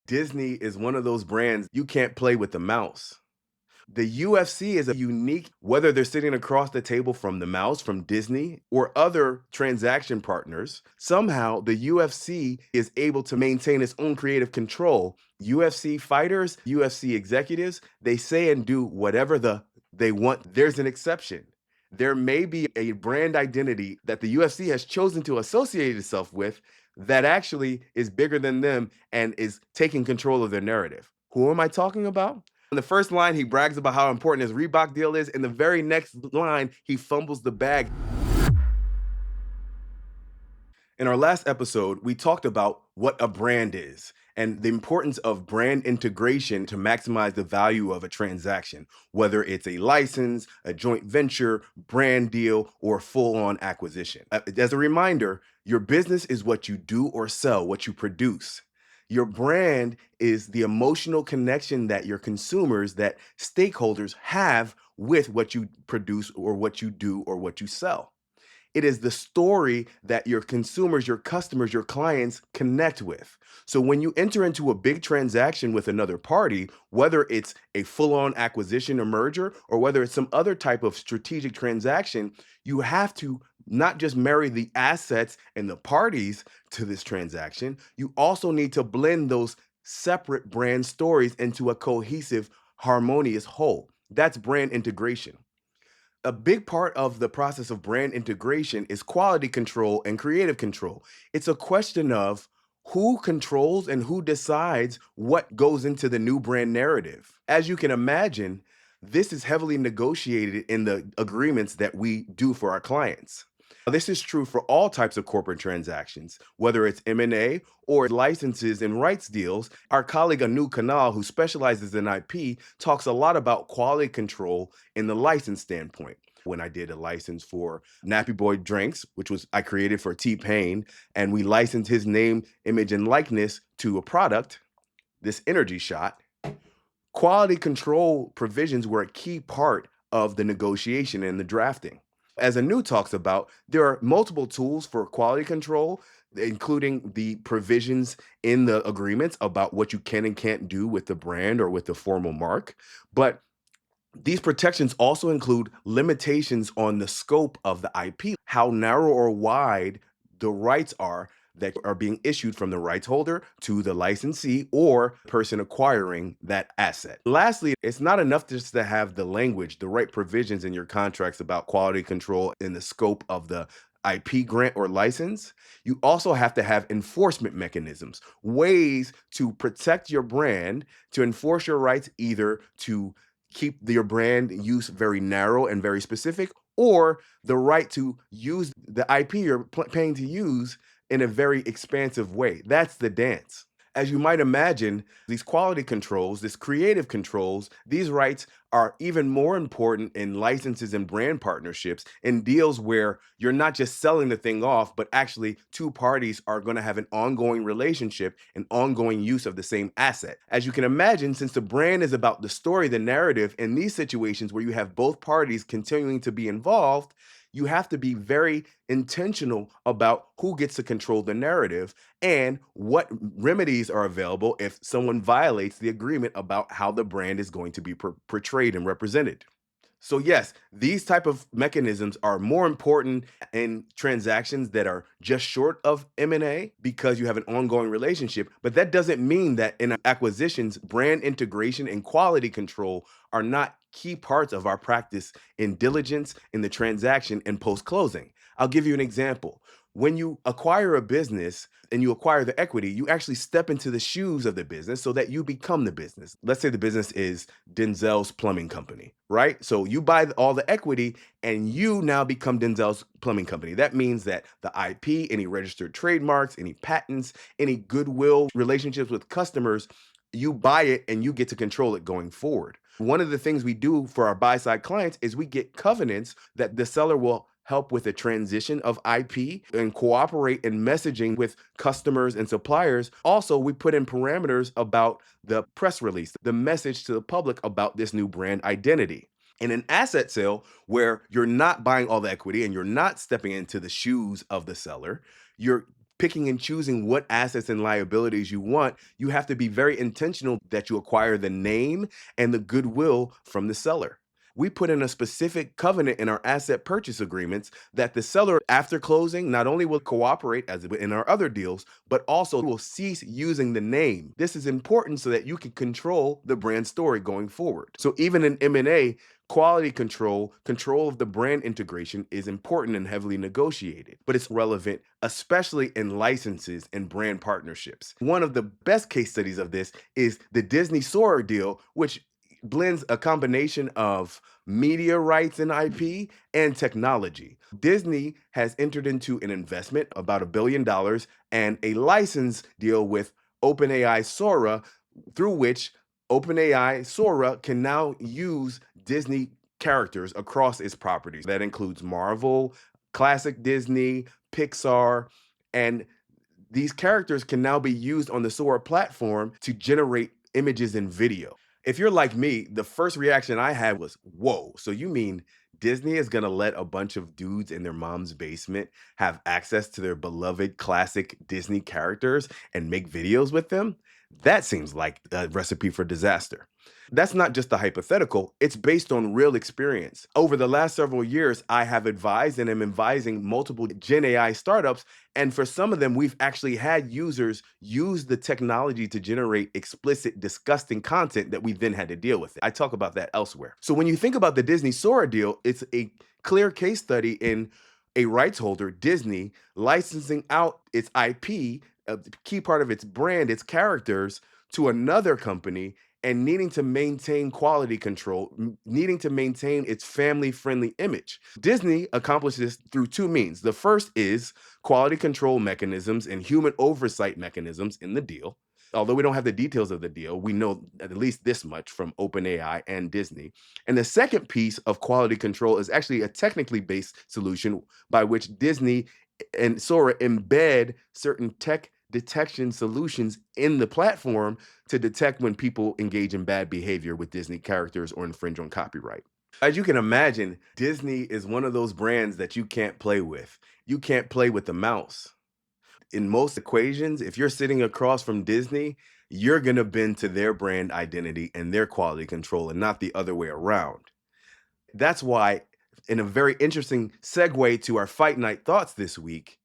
Disney is one of those brands you can't play with the mouse. The UFC is a unique, whether they're sitting across the table from the mouse, from Disney, or other transaction partners, somehow the UFC is able to maintain its own creative control. UFC fighters, UFC executives, they say and do whatever they want. There's an exception. There may be a brand identity that the UFC has chosen to associate itself with that actually is bigger than them and is taking control of their narrative. Who am I talking about? In the first line, he brags about how important his Reebok deal is. In the very next line, he fumbles the bag. In our last episode, we talked about what a brand is and the importance of brand integration to maximize the value of a transaction, whether it's a license, a joint venture, brand deal, or full on acquisition. As a reminder, your business is what you do or sell, what you produce. Your brand is the emotional connection that your consumers, that stakeholders have with what you produce or what you do or what you sell. It is the story that your consumers, your customers, your clients connect with. So when you enter into a big transaction with another party, whether it's a full on acquisition or merger, or whether it's some other type of strategic transaction, you have to not just marry the assets and the parties to this transaction, you also need to blend those separate brand stories into a cohesive, harmonious whole. That's brand integration. A big part of the process of brand integration is quality control and creative control. It's a question of who controls and who decides what goes into the new brand narrative. As you can imagine, this is heavily negotiated in the agreements that we do for our clients. This is true for all types of corporate transactions, whether it's M&A or licenses and rights deals. Our colleague Anu Kanal, who specializes in IP, talks a lot about quality control in the license standpoint. When I did a license for Nappy Boy Drinks, which was I created for T-Pain, and we licensed his name, image, and likeness to a product, this energy shot, quality control provisions were a key part of the negotiation and the drafting. As Anu talks about, there are multiple tools for quality control, including the provisions in the agreements about what you can and can't do with the brand or with the formal mark. But these protections also include limitations on the scope of the IP, how narrow or wide the rights are that are being issued from the rights holder to the licensee or person acquiring that asset. Lastly, it's not enough just to have the language, the right provisions in your contracts about quality control in the scope of the IP grant or license. You also have to have enforcement mechanisms, ways to protect your brand, to enforce your rights, either to keep your brand use very narrow and very specific, or the right to use the IP you're paying to use in a very expansive way. That's the dance. As you might imagine, these quality controls, this creative controls, these rights are even more important in licenses and brand partnerships, in deals where you're not just selling the thing off, but actually two parties are going to have an ongoing relationship and ongoing use of the same asset. As you can imagine, since the brand is about the story, the narrative, in these situations where you have both parties continuing to be involved, you have to be very intentional about who gets to control the narrative and what remedies are available if someone violates the agreement about how the brand is going to be portrayed and represented. So yes, these type of mechanisms are more important in transactions that are just short of M&A because you have an ongoing relationship, but that doesn't mean that in acquisitions, brand integration and quality control are not key parts of our practice in diligence, in the transaction, and post-closing. I'll give you an example. When you acquire a business and you acquire the equity, you actually step into the shoes of the business so that you become the business. Let's say the business is Denzel's Plumbing Company, right? So you buy all the equity and you now become Denzel's Plumbing Company. That means that the IP, any registered trademarks, any patents, any goodwill relationships with customers, you buy it and you get to control it going forward. One of the things we do for our buy side clients is we get covenants that the seller will help with the transition of IP and cooperate in messaging with customers and suppliers. Also, we put in parameters about the press release, the message to the public about this new brand identity. In an asset sale where you're not buying all the equity and you're not stepping into the shoes of the seller, you're picking and choosing what assets and liabilities you want, you have to be very intentional that you acquire the name and the goodwill from the seller. We put in a specific covenant in our asset purchase agreements that the seller, after closing, not only will cooperate as in our other deals, but also will cease using the name. This is important so that you can control the brand story going forward. So even in M&A, quality control, control of the brand integration is important and heavily negotiated, but it's relevant, especially in licenses and brand partnerships. One of the best case studies of this is the Disney Sora deal, which blends a combination of media rights and IP and technology. Disney has entered into an investment about $1 billion and a license deal with OpenAI Sora, through which OpenAI Sora can now use Disney characters across its properties. That includes Marvel, classic Disney, Pixar, and these characters can now be used on the Sora platform to generate images and video. If you're like me, the first reaction I had was, whoa, so you mean Disney is gonna let a bunch of dudes in their mom's basement have access to their beloved classic Disney characters and make videos with them? That seems like a recipe for disaster. That's not just a hypothetical, it's based on real experience. Over the last several years, I have advised and am advising multiple Gen AI startups, and for some of them, we've actually had users use the technology to generate explicit, disgusting content that we then had to deal with. I talk about that elsewhere. So when you think about the Disney Sora deal, it's a clear case study in a rights holder, Disney, licensing out its IP, a key part of its brand, its characters, to another company and needing to maintain quality control, needing to maintain its family friendly image. Disney accomplished this through two means. The first is quality control mechanisms and human oversight mechanisms in the deal. Although we don't have the details of the deal, we know at least this much from OpenAI and Disney. And the second piece of quality control is actually a technically based solution by which Disney and Sora embed certain tech detection solutions in the platform to detect when people engage in bad behavior with Disney characters or infringe on copyright. As you can imagine, Disney is one of those brands that you can't play with. You can't play with the mouse. In most equations, if you're sitting across from Disney, you're going to bend to their brand identity and their quality control and not the other way around. That's why, in a very interesting segue to our fight night thoughts this week,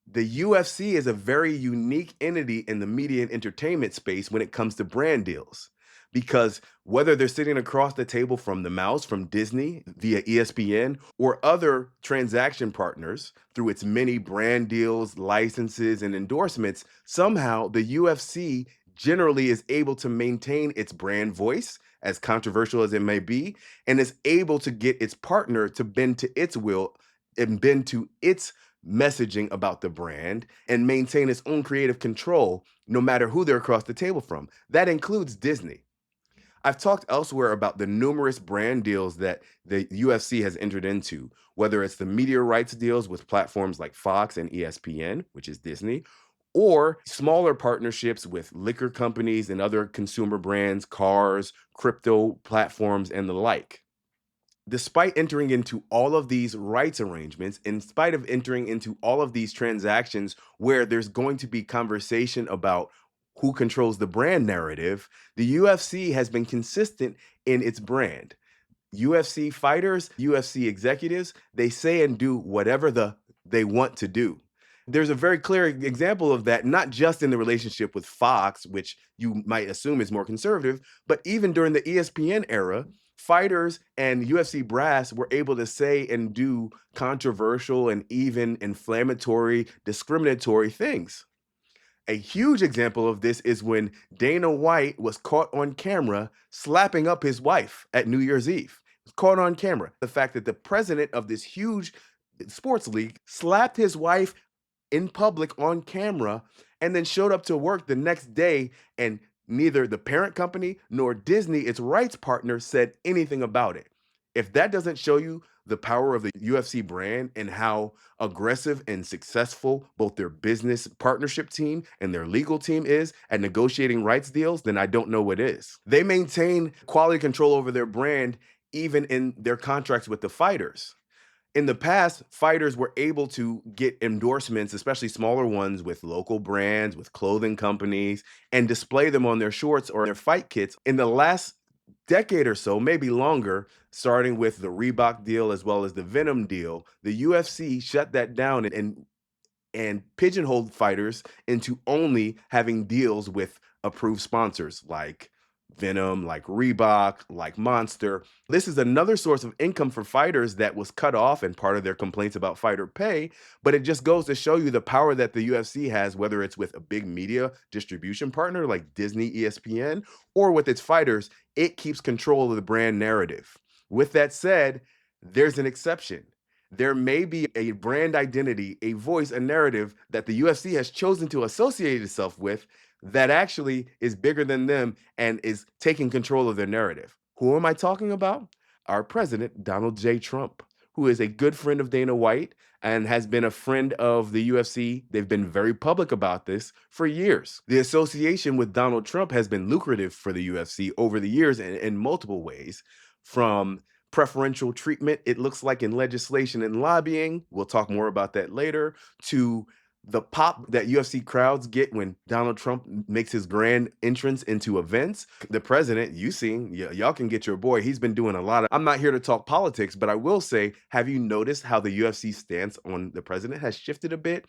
the UFC is a very unique entity in the media and entertainment space when it comes to brand deals. Because whether they're sitting across the table from the mouse, from Disney via ESPN, or other transaction partners through its many brand deals, licenses, and endorsements, somehow the UFC generally is able to maintain its brand voice, as controversial as it may be, and is able to get its partner to bend to its will and bend to its messaging about the brand and maintain its own creative control no matter who they're across the table from. That includes Disney. I've talked elsewhere about the numerous brand deals that the UFC has entered into, whether it's the media rights deals with platforms like Fox and ESPN, which is Disney, or smaller partnerships with liquor companies and other consumer brands, cars, crypto platforms, and the like. Despite entering into all of these rights arrangements, in spite of entering into all of these transactions where there's going to be conversation about who controls the brand narrative, the UFC has been consistent in its brand. UFC fighters, UFC executives, they say and do whatever they want to do. There's a very clear example of that, not just in the relationship with Fox, which you might assume is more conservative, but even during the ESPN era, fighters and UFC brass were able to say and do controversial and even inflammatory, discriminatory things. A huge example of this is when Dana White was caught on camera slapping up his wife at New Year's Eve. It was caught on camera. The fact that the president of this huge sports league slapped his wife in public on camera and then showed up to work the next day, and neither the parent company nor Disney, its rights partner, said anything about it. If that doesn't show you the power of the UFC brand and how aggressive and successful both their business partnership team and their legal team is at negotiating rights deals, then I don't know what is. They maintain quality control over their brand even in their contracts with the fighters. In the past, fighters were able to get endorsements, especially smaller ones with local brands, with clothing companies, and display them on their shorts or their fight kits. In the last decade or so, maybe longer, starting with the Reebok deal as well as the Venom deal, the UFC shut that down and pigeonholed fighters into only having deals with approved sponsors like Venom, like Reebok, like Monster. This is another source of income for fighters that was cut off and part of their complaints about fighter pay. But it just goes to show you the power that the UFC has, whether it's with a big media distribution partner like Disney, ESPN, or with its fighters. It keeps control of the brand narrative. With that said, there's an exception. There may be a brand identity, a voice, a narrative that the UFC has chosen to associate itself with that actually is bigger than them and is taking control of their narrative. Who am I talking about? Our president, Donald J. Trump, who is a good friend of Dana White and has been a friend of the UFC. They've been very public about this for years. The association with Donald Trump has been lucrative for the UFC over the years in multiple ways, from preferential treatment, it looks like, in legislation and lobbying. We'll talk more about that later, to the pop that UFC crowds get when Donald Trump makes his grand entrance into events. The president, you seen, y'all can get your boy. He's been doing a lot of. I'm not here to talk politics, but I will say, have you noticed how the UFC stance on the president has shifted a bit?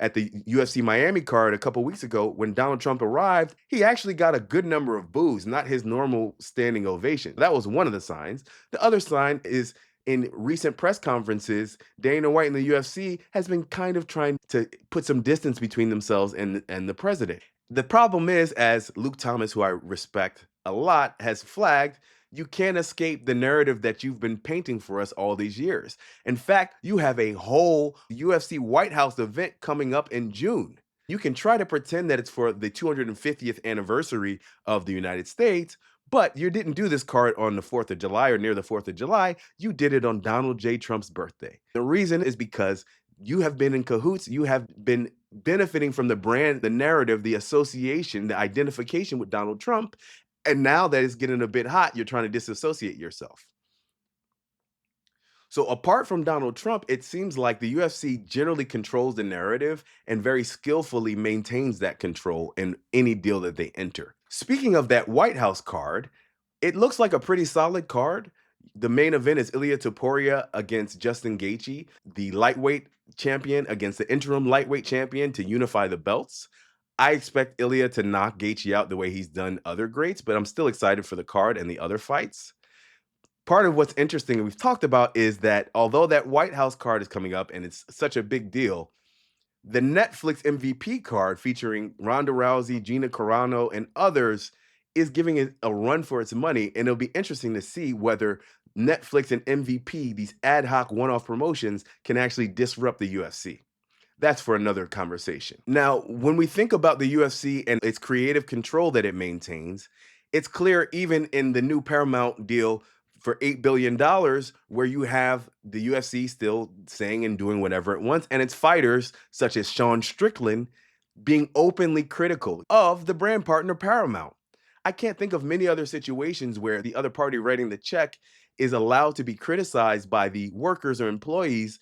At the UFC Miami card a couple weeks ago, when Donald Trump arrived, he actually got a good number of boos, not his normal standing ovation. That was one of the signs. The other sign is, in recent press conferences, Dana White and the UFC has been kind of trying to put some distance between themselves and the president. The problem is, as Luke Thomas, who I respect a lot, has flagged, you can't escape the narrative that you've been painting for us all these years. In fact, you have a whole UFC White House event coming up in June. You can try to pretend that it's for the 250th anniversary of the United States, but you didn't do this card on the 4th of July or near the 4th of July. You did it on Donald J. Trump's birthday. The reason is because you have been in cahoots. You have been benefiting from the brand, the narrative, the association, the identification with Donald Trump. And now that it's getting a bit hot, you're trying to disassociate yourself. So apart from Donald Trump, it seems like the UFC generally controls the narrative and very skillfully maintains that control in any deal that they enter. Speaking of that White House card, it looks like a pretty solid card. The main event is Ilia Topuria against Justin Gaethje, the lightweight champion against the interim lightweight champion, to unify the belts. I expect Ilia to knock Gaethje out the way he's done other greats, but I'm still excited for the card and the other fights. Part of what's interesting, and we've talked about, is that although that White House card is coming up and it's such a big deal, the Netflix MVP card featuring Ronda Rousey, Gina Carano, and others is giving it a run for its money. And it'll be interesting to see whether Netflix and MVP, these ad hoc one off promotions, can actually disrupt the UFC. That's for another conversation. Now, when we think about the UFC and its creative control that it maintains, it's clear even in the new Paramount deal for $8 billion, where you have the UFC still saying and doing whatever it wants, and its fighters, such as Sean Strickland, being openly critical of the brand partner Paramount. I can't think of many other situations where the other party writing the check is allowed to be criticized by the workers or employees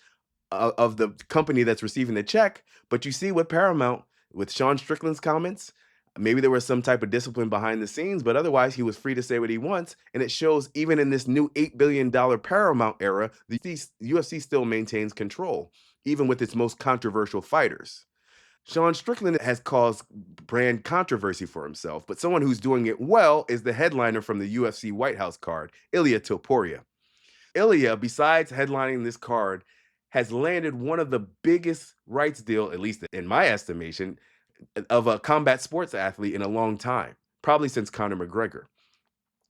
of the company that's receiving the check. But you see with Paramount, with Sean Strickland's comments, maybe there was some type of discipline behind the scenes, but otherwise he was free to say what he wants. And it shows even in this new $8 billion Paramount era, the UFC still maintains control, even with its most controversial fighters. Sean Strickland has caused brand controversy for himself, but someone who's doing it well is the headliner from the UFC White House card, Ilia Topuria. Ilya, besides headlining this card, has landed one of the biggest rights deal, at least in my estimation, of a combat sports athlete in a long time, probably since Conor McGregor.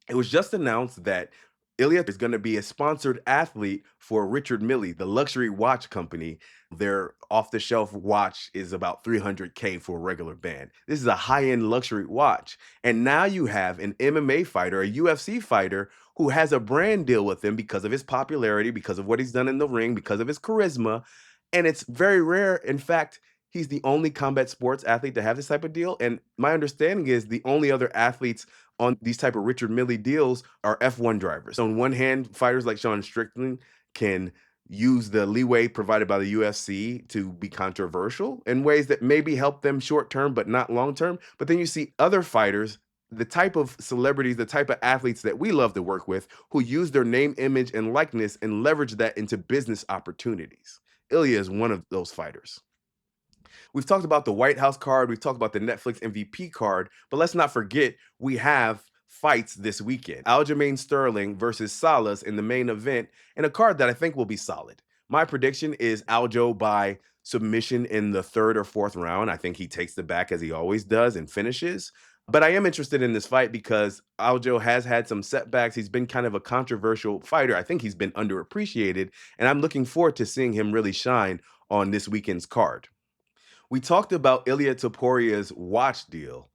It was just announced that Ilya is going to be a sponsored athlete for Richard Mille, the luxury watch company. Their off-the-shelf watch is about $300K for a regular band. This is a high-end luxury watch. And now you have an MMA fighter, a UFC fighter, who has a brand deal with him because of his popularity, because of what he's done in the ring, because of his charisma. And it's very rare. In fact, he's the only combat sports athlete to have this type of deal. And my understanding is the only other athletes on these type of Richard Mille deals are F1 drivers. On one hand, fighters like Sean Strickland can use the leeway provided by the UFC to be controversial in ways that maybe help them short term, but not long term. But then you see other fighters, the type of celebrities, the type of athletes that we love to work with, who use their name, image, and likeness and leverage that into business opportunities. Ilya is one of those fighters. We've talked about the White House card, we've talked about the Netflix MVP card, but let's not forget we have fights this weekend. Aljamain Sterling versus Salas in the main event, and a card that I think will be solid. My prediction is Aljo by submission in the third or fourth round. I think he takes the back as he always does and finishes. But I am interested in this fight because Aljo has had some setbacks. He's been kind of a controversial fighter. I think he's been underappreciated, and I'm looking forward to seeing him really shine on this weekend's card. We talked about Ilya Toporia's watch deal,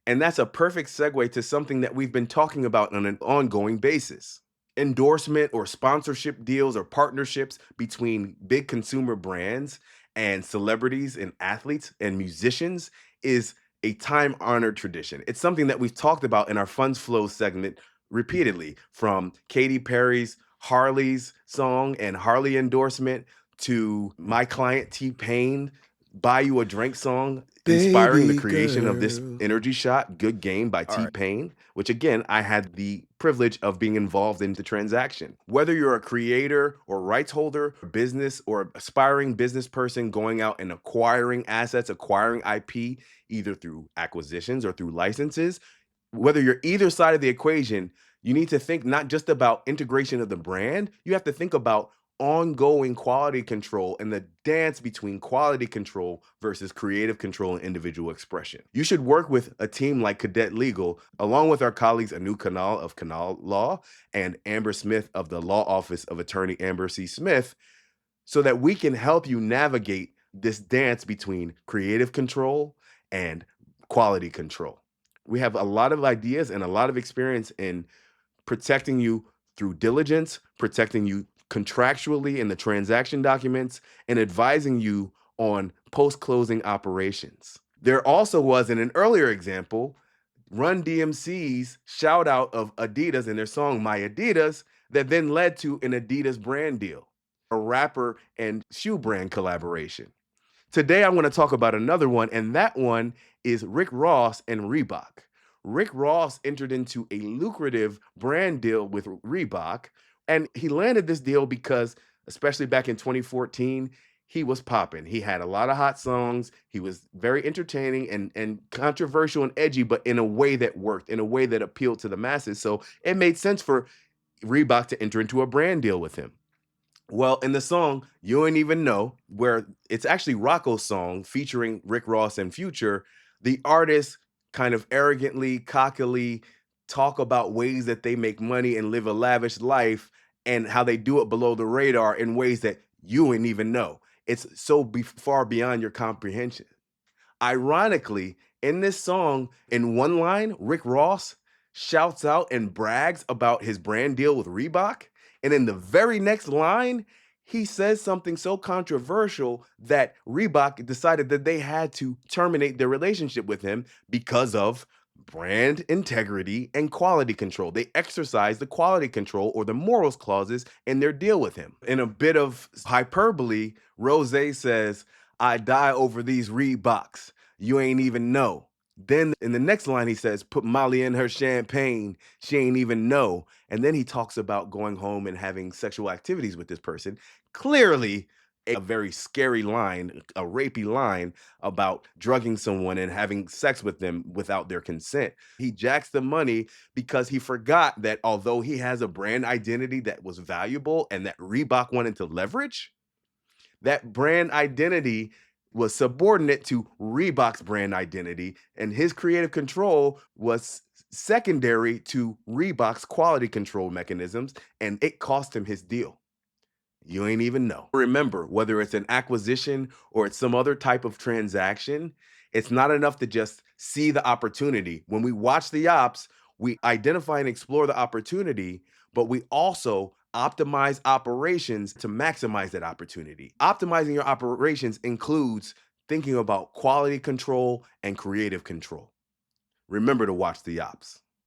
and that's a perfect segue to something that we've been talking about on an ongoing basis. Endorsement or sponsorship deals or partnerships between big consumer brands and celebrities and athletes and musicians is a time honored tradition. It's something that we've talked about in our Funds Flow segment repeatedly, from Katy Perry's Harley's song and Harley endorsement to my client T Pain Buy You a Drink song, inspiring the Baby creation of this girl. energy shot, Good Game by All right. T-Pain, which again, I had the privilege of being involved in the transaction. Whether you're a creator or rights holder, business or aspiring business person going out and acquiring assets, acquiring IP, either through acquisitions or through licenses, whether you're either side of the equation, you need to think not just about integration of the brand, you have to think about ongoing quality control and the dance between quality control versus creative control and individual expression. You should work with a team like Cadet Legal, along with our colleagues Anu Kanal of Kanal Law and Amber Smith of the Law Office of Attorney Amber C. Smith, so that we can help you navigate this dance between creative control and quality control. We have a lot of ideas and a lot of experience in protecting you through diligence, protecting you contractually in the transaction documents, and advising you on post closing operations. There also was, in an earlier example, Run DMC's shout out of Adidas and their song My Adidas that then led to an Adidas brand deal, a rapper and shoe brand collaboration. Today, I want to talk about another one, and that one is Rick Ross and Reebok. Rick Ross entered into a lucrative brand deal with Reebok, and he landed this deal because, especially back in 2014, he was popping. He had a lot of hot songs. He was very entertaining and controversial and edgy, but in a way that worked, in a way that appealed to the masses. So it made sense for Reebok to enter into a brand deal with him. Well, in the song You Ain't Even Know, where it's actually Rocco's song featuring Rick Ross and Future, the artists kind of arrogantly, cockily talk about ways that they make money and live a lavish life and how they do it below the radar in ways that you ain't even know. It's so far beyond your comprehension. Ironically, in this song, in one line, Rick Ross shouts out and brags about his brand deal with Reebok. And in the very next line, he says something so controversial that Reebok decided that they had to terminate their relationship with him because of brand integrity and quality control. They exercised the quality control or the morals clauses in their deal with him. In a bit of hyperbole, Rose says, I die over these Reeboks. You ain't even know. Then in the next line, he says, put Molly in her champagne. She ain't even know. And then he talks about going home and having sexual activities with this person. Clearly, a very scary line, a rapey line about drugging someone and having sex with them without their consent. He jacks the money because he forgot that although he has a brand identity that was valuable and that Reebok wanted to leverage, that brand identity was subordinate to Reebok's brand identity, and his creative control was secondary to Reebok's quality control mechanisms, and it cost him his deal. You ain't even know. Remember, whether it's an acquisition or it's some other type of transaction, it's not enough to just see the opportunity. When we watch the ops, we identify and explore the opportunity, but we also optimize operations to maximize that opportunity. Optimizing your operations includes thinking about quality control and creative control. Remember to watch the ops.